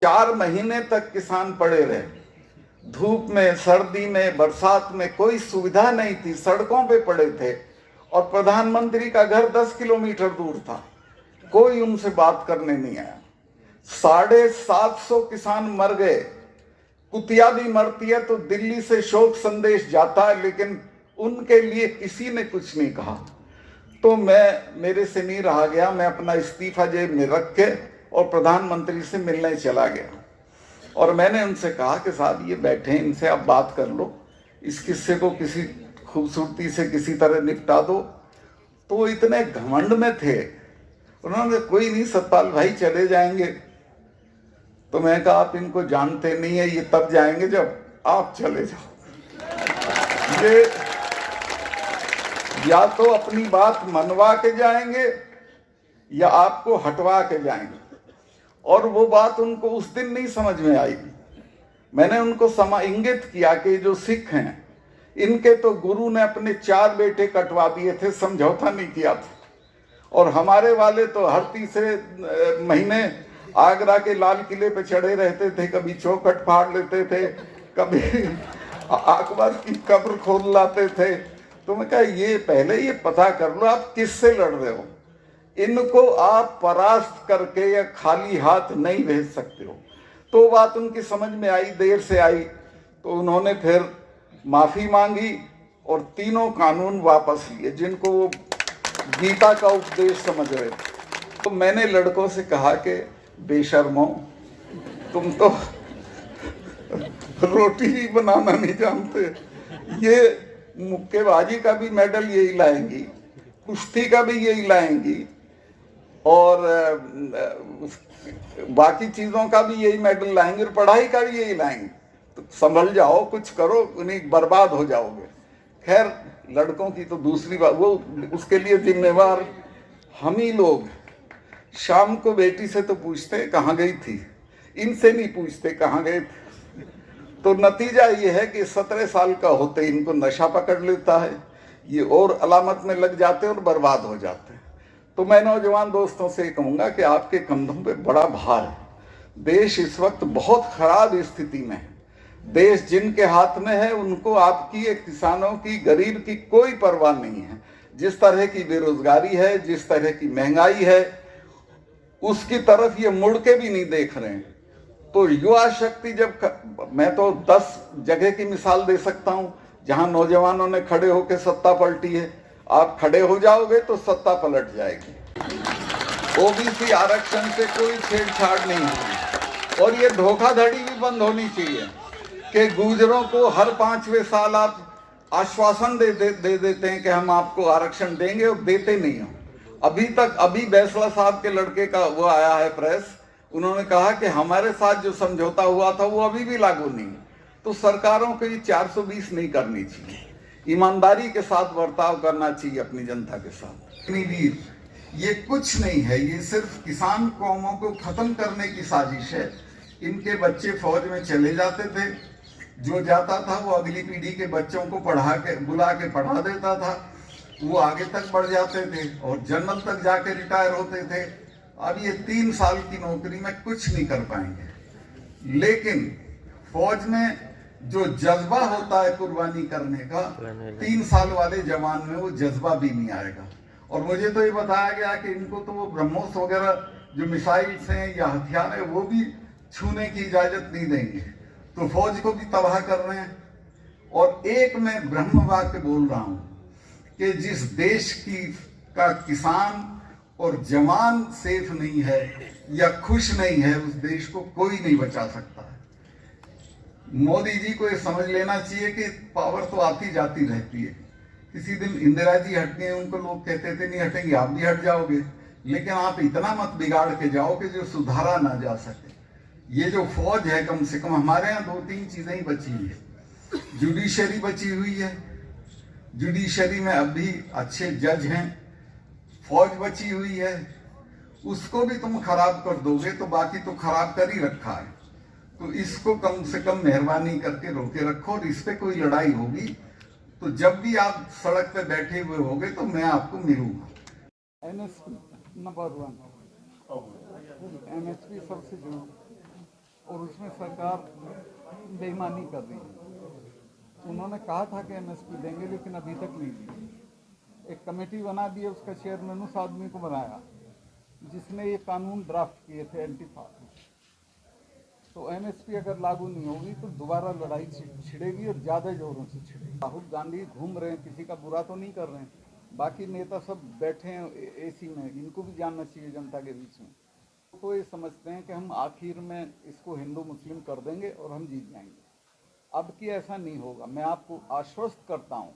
4 महीने तक किसान पड़े रहे, धूप में, सर्दी में, बरसात में, कोई सुविधा नहीं थी, सड़कों पे पड़े थे और प्रधानमंत्री का घर 10 किलोमीटर दूर था। कोई उनसे बात करने नहीं आया। 750 किसान मर गए। कुतिया भी मरती है तो दिल्ली से शोक संदेश जाता है, लेकिन उनके लिए किसी ने कुछ नहीं कहा। तो मेरे से नहीं रहा गया, मैं अपना इस्तीफा जेब में रख के और प्रधानमंत्री से मिलने चला गया और मैंने उनसे कहा कि साहब ये बैठे हैं, इनसे आप बात कर लो, इस किस्से को किसी खूबसूरती से किसी तरह निपटा दो। तो वो इतने घमंड में थे, उन्होंने कोई नहीं सतपाल भाई चले जाएंगे। तो मैं कहा आप इनको जानते नहीं है, ये तब जाएंगे जब आप चले जाओ। ये या तो अपनी बात मनवा के जाएंगे या आपको हटवा के जाएंगे, और वो बात उनको उस दिन नहीं समझ में आई। मैंने उनको इंगित किया कि जो सिख हैं, इनके तो गुरु ने अपने 4 बेटे कटवा दिए थे, समझौता नहीं किया था, और हमारे वाले तो हर तीसरे महीने आगरा के लाल किले पे चढ़े रहते थे, कभी चौखट फाड़ लेते थे, कभी अकबर की कब्र खोल लाते थे। तो मैं कहा ये पहले ये पता कर लो आप किससे लड़ रहे हो, इनको आप परास्त करके या खाली हाथ नहीं भेज सकते हो। तो बात उनकी समझ में आई, देर से आई, तो उन्होंने फिर माफी मांगी और 3 कानून वापस लिए जिनको वो गीता का उपदेश समझ रहे थे। तो मैंने लड़कों से कहा कि बेशर्मो, तुम तो रोटी ही बनाना नहीं जानते, ये मुक्केबाजी का भी मेडल यही लाएंगी, कुश्ती का भी यही लाएंगी और बाकी चीजों का भी यही मेडल लाएंगे और पढ़ाई का भी यही लाएंगे। तो संभल जाओ, कुछ करो, उन्हें बर्बाद हो जाओगे। खैर लड़कों की तो दूसरी बात, वो उसके लिए जिम्मेवार हम ही लोग। शाम को बेटी से तो पूछते कहाँ गई थी, इनसे नहीं पूछते कहाँ गए थे। तो नतीजा ये है कि 17 साल का होते इनको नशा पकड़ लेता है, ये और अलामत में लग जाते हैं और बर्बाद हो जाते हैं। तो मैं नौजवान दोस्तों से कहूँगा कि आपके कंधों पे बड़ा भार है। देश इस वक्त बहुत खराब स्थिति में है। देश जिनके हाथ में है उनको आपकी, एक किसानों की, गरीब की कोई परवाह नहीं है। जिस तरह की बेरोजगारी है, जिस तरह की महंगाई है, उसकी तरफ ये मुड़ के भी नहीं देख रहे हैं। तो युवा शक्ति मैं तो 10 जगह की मिसाल दे सकता हूं जहां नौजवानों ने खड़े होकर सत्ता पलटी है। आप खड़े हो जाओगे तो सत्ता पलट जाएगी। ओबीसी आरक्षण से कोई छेड़छाड़ नहीं होगी और ये धोखाधड़ी भी बंद होनी चाहिए कि गुर्जरों को हर 5वें साल आप आश्वासन दे देते हैं कि हम आपको आरक्षण देंगे और देते नहीं हो। अभी बैसला साहब के लड़के का वो आया है प्रेस, उन्होंने कहा कि हमारे साथ जो समझौता हुआ था वो अभी भी लागू नहीं। तो सरकारों को ये 420 नहीं करनी चाहिए, ईमानदारी के साथ बर्ताव करना चाहिए अपनी जनता के साथ। ये कुछ नहीं है, ये सिर्फ किसान कौमों को खत्म करने की साजिश है। इनके बच्चे फौज में चले जाते थे, जो जाता था वो अगली पीढ़ी के बच्चों को बुला के पढ़ा देता था, वो आगे तक बढ़ जाते थे और जनरल तक जाके रिटायर होते थे। अब ये 3 साल की नौकरी में कुछ नहीं कर पाएंगे। लेकिन फौज में जो जज्बा होता है कुर्बानी करने का, 3 साल वाले जवान में वो जज्बा भी नहीं आएगा। और मुझे तो ये बताया गया कि इनको तो वो ब्रह्मोस वगैरह जो मिसाइल्स हैं या हथियार है वो भी छूने की इजाजत नहीं देंगे। तो फौज को भी तबाह कर रहे हैं। और एक मैं ब्रह्म वाक्य बोल रहा हूं कि जिस देश का किसान और जवान सेफ नहीं है या खुश नहीं है, उस देश को कोई नहीं बचा सकता है। मोदी जी को ये समझ लेना चाहिए कि पावर तो आती जाती रहती है। किसी दिन इंदिरा जी हटती हैं, उनको लोग कहते थे नहीं हटेंगे, आप भी हट जाओगे, लेकिन आप इतना मत बिगाड़ के जाओ कि जो सुधारा ना जा सके। ये जो फौज है, कम से कम हमारे यहाँ 2-3 चीजें ही बची हुई है। जुडिशरी बची हुई है, जुडिशरी में अभी अच्छे जज हैं, फौज बची हुई है, उसको भी तुम खराब कर दोगे तो बाकी तो खराब कर ही रखा है। तो इसको कम से कम मेहरबानी करके रोके रखो। और इस पे कोई लड़ाई होगी तो जब भी आप सड़क पे बैठे हुए होगे तो मैं आपको मिलूंगा। NSP नंबर 1, MSP सबसे जो इसमें सरकार बेईमानी कर रही है। उन्होंने कहा था कि एमएसपी देंगे, लेकिन अभी तक नहीं दी। एक कमेटी बना दी है, उसका चेयरमैन उस आदमी को बनाया जिसने ये कानून ड्राफ्ट किए थे एंटी फार्म। तो एमएसपी अगर लागू नहीं होगी तो दोबारा लड़ाई छिड़ेगी और ज़्यादा जोरों से छिड़ेगी। राहुल गांधी घूम रहे हैं, किसी का बुरा तो नहीं कर रहे हैं, बाकी नेता सब बैठे हैं एसी में, इनको भी जानना चाहिए जनता के बीच में। तो ये समझते हैं कि हम आखिर में इसको हिंदू मुस्लिम कर देंगे और हम जीत जाएंगे। अब की ऐसा नहीं होगा। मैं आपको आश्वस्त करता हूँ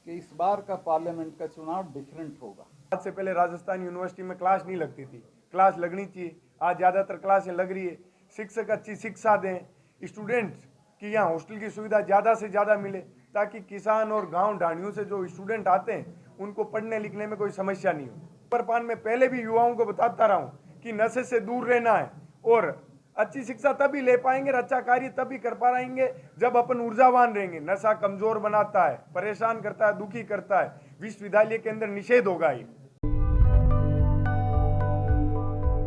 कि इस बार का पार्लियामेंट का चुनाव डिफरेंट होगा। आज से पहले राजस्थान यूनिवर्सिटी में क्लास नहीं लगती थी, क्लास लगनी चाहिए। आज ज़्यादातर क्लासें लग रही है। शिक्षक अच्छी शिक्षा दें, स्टूडेंट्स की यहाँ हॉस्टल की सुविधा ज़्यादा से ज़्यादा मिले, ताकि किसान और गांव ढाणियों से जो स्टूडेंट आते हैं उनको पढ़ने लिखने में कोई समस्या नहीं हो। धूम्रपान में पहले भी युवाओं को बताता रहा हूँ कि नशे से दूर रहना है, और अच्छी शिक्षा तभी ले पाएंगे, अच्छा कार्य तभी कर पाएंगे जब अपन ऊर्जावान रहेंगे। नशा कमजोर बनाता है, परेशान करता है, दुखी करता है। विश्वविद्यालय के अंदर निषेध होगा ये।